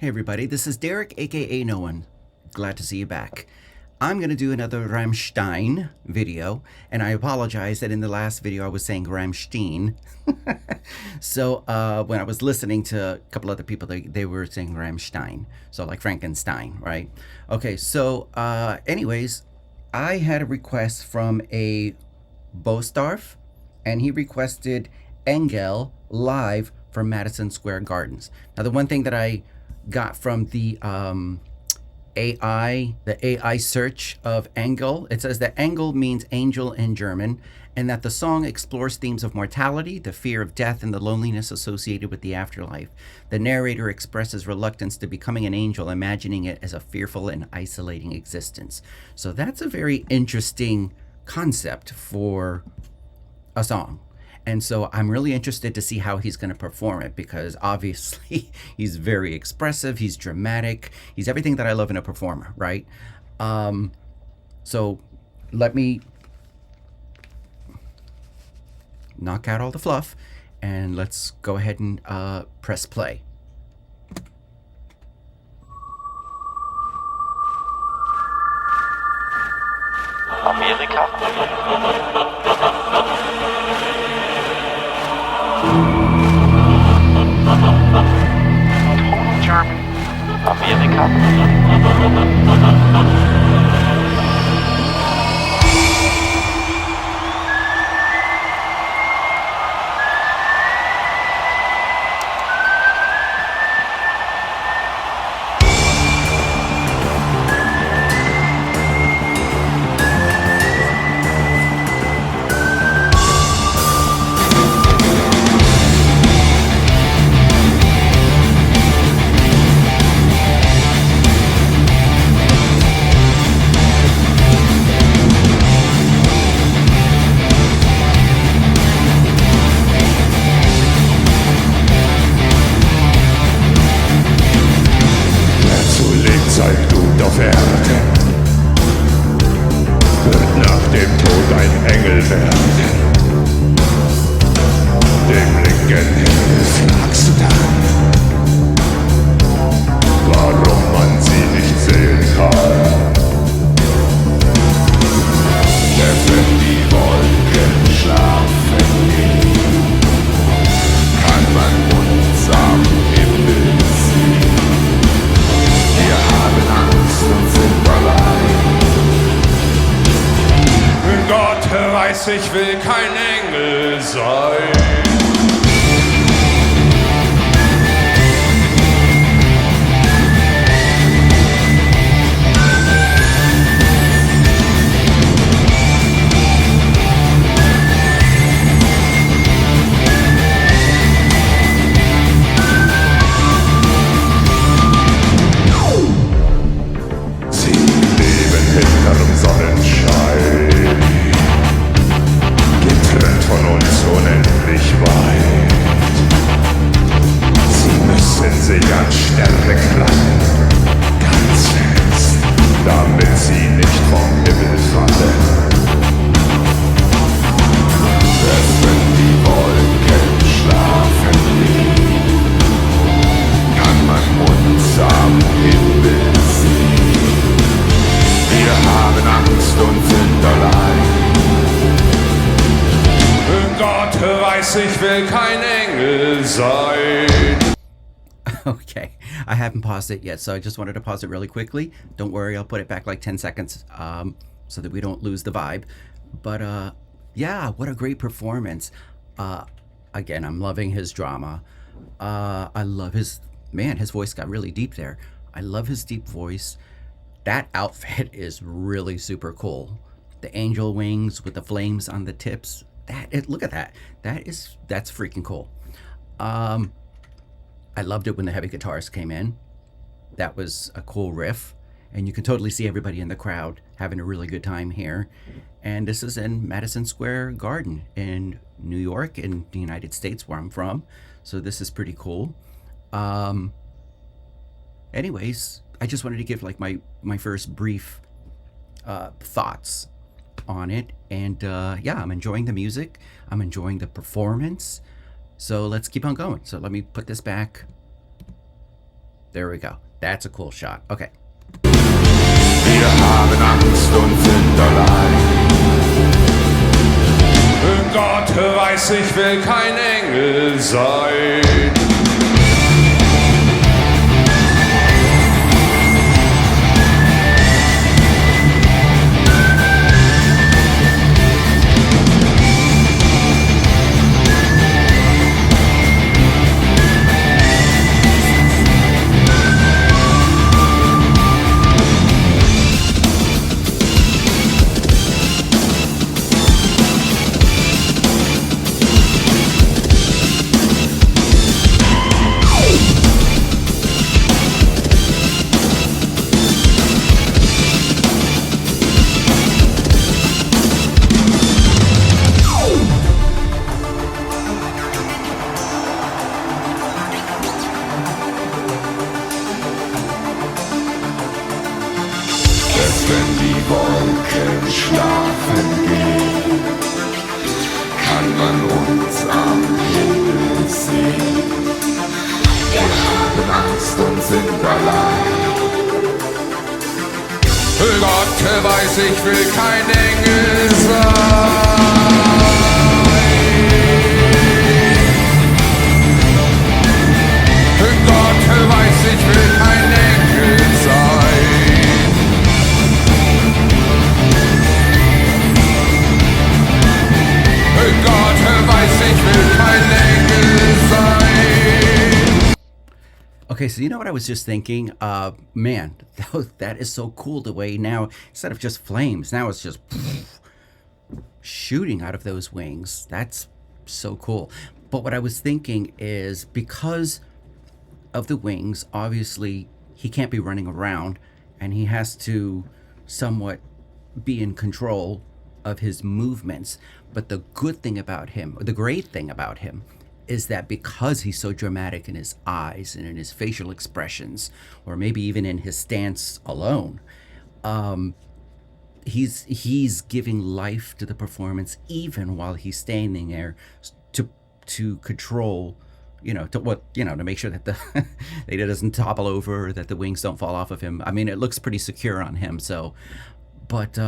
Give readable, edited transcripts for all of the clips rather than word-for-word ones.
Hey everybody, this is Derek, aka No One. Glad to see you back. I'm going to do another Rammstein video, and I apologize that in the last video I was saying Rammstein. So when I was listening to a couple other people, they were saying Rammstein, so like Frankenstein, right? Okay, so anyways, I had a request from a Bostarf, and he requested Engel live from Madison Square Gardens. Now the one thing that I got from the AI search of Engel, it says that Engel means angel in German, and that the song explores themes of mortality, the fear of death, and the loneliness associated with the afterlife. The narrator expresses reluctance to becoming an angel, imagining it as a fearful and isolating existence. So that's a very interesting concept for a song. And so I'm really interested to see how he's going to perform it, because obviously he's very expressive, he's dramatic, he's everything that I love in a performer, right? So let me knock out all the fluff and let's go ahead and press play. Amerika. Total German. Amerika. Ich will kein Engel sein. Sie leben hinterm Sonnenschein, von uns unendlich weit. Sie müssen sich an Sterne krallen, ganz fest, damit sie nicht vom Himmel fallen. Wenn die Wolken schlafen liegen, kann man uns am Himmel sehen. Wir haben Angst und sind allein. Gott weiß, ich will kein Engel sein. Okay, I haven't paused it yet, so I just wanted to pause it really quickly. Don't worry, I'll put it back like 10 seconds so that we don't lose the vibe. But yeah, what a great performance. Again, I'm loving his drama. I love his voice got really deep there. I love his deep voice. That outfit is really super cool. The angel wings with the flames on the tips. Look at that. That's freaking cool. I loved it when the heavy guitars came in. That was a cool riff, and you can totally see everybody in the crowd having a really good time here. And this is in Madison Square Garden in New York, in the United States, where I'm from. So this is pretty cool. Anyways, I just wanted to give like my first brief thoughts on it, and yeah, I'm enjoying the music, I'm enjoying the performance, so let's keep on going. So let me put this back There we go. That's a cool shot. Okay. Wir haben Angst und sind allein. Gott weiß, ich will kein Engel sein. Wenn die Wolken schlafen gehen, kann man uns am Himmel sehen. Wir haben Angst und sind allein. Gott weiß, ich will kein Engel sein. Gott weiß, ich will kein Engel sein. Gott weiß, ich will kein Engel sein. Okay, so you know what I was just thinking? Man, that is so cool the way now, instead of just flames, now it's just shooting out of those wings. That's so cool. But what I was thinking is, because of the wings, obviously he can't be running around, and he has to somewhat be in control of his movements. But the good thing about him, or the great thing about him, is that because he's so dramatic in his eyes and in his facial expressions, or maybe even in his stance alone, he's giving life to the performance, even while he's standing there to control, to make sure that that he doesn't topple over, that the wings don't fall off of him. I mean, it looks pretty secure on him. So, but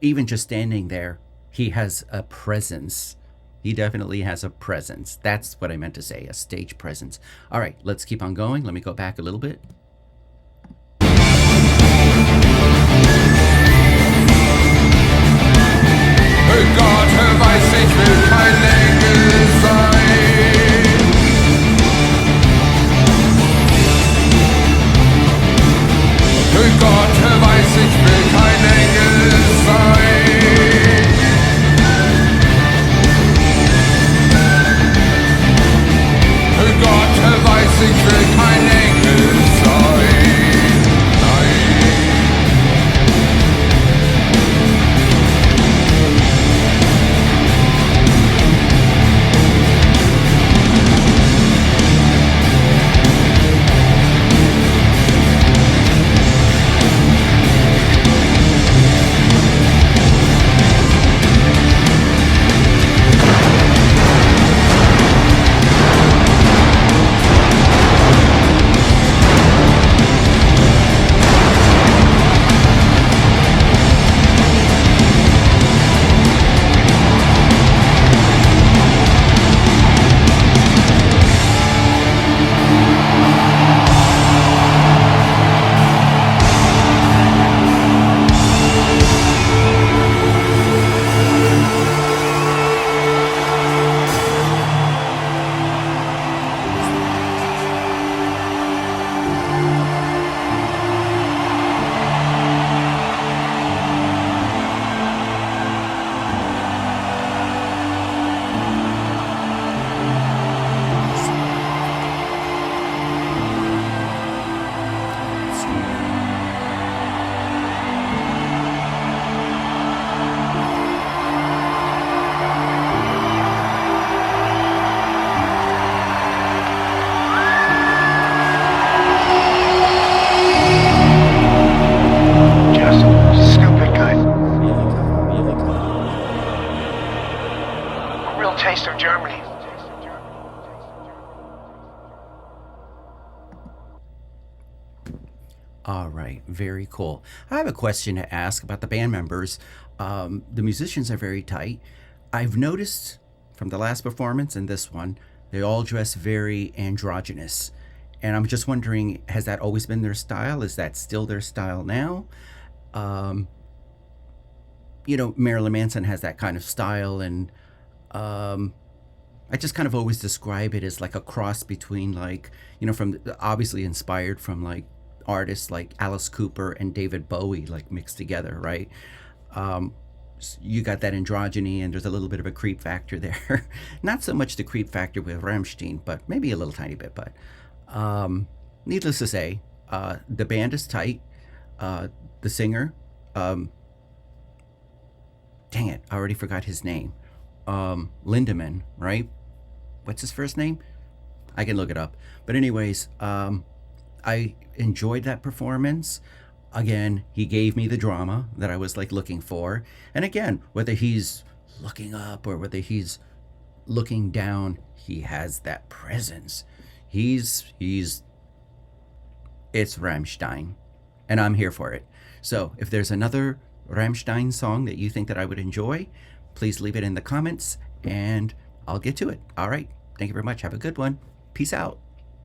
even just standing there, he has a presence. He definitely has a presence. That's what I meant to say, a stage presence. All right, let's keep on going. Let me go back a little bit. Gott weiß, ich will kein Engel sein. Gott weiß, ich will kein Engel sein. Gott weiß, ich will kein Engel sein. Nein. All right, very cool. I have a question to ask about the band members. The musicians are very tight. I've noticed from the last performance and this one, they all dress very androgynous. And I'm just wondering, has that always been their style? Is that still their style now? Um, Marilyn Manson has that kind of style, and um, I just kind of always describe it as like a cross between from obviously inspired from like artists like Alice Cooper and David Bowie, like mixed together, right? Um, you got that androgyny, and there's a little bit of a creep factor there. Not so much the creep factor with Rammstein, but maybe a little tiny bit. But needless to say, the band is tight. The singer, um, dang it, I already forgot his name. Lindemann, right? What's his first name? I can look it up. But anyways, I enjoyed that performance. Again, he gave me the drama that I was like looking for. And again, whether he's looking up or whether he's looking down, he has that presence. He's it's Rammstein, and I'm here for it. So if there's another Rammstein song that you think that I would enjoy, please leave it in the comments and I'll get to it. All right. Thank you very much. Have a good one. Peace out.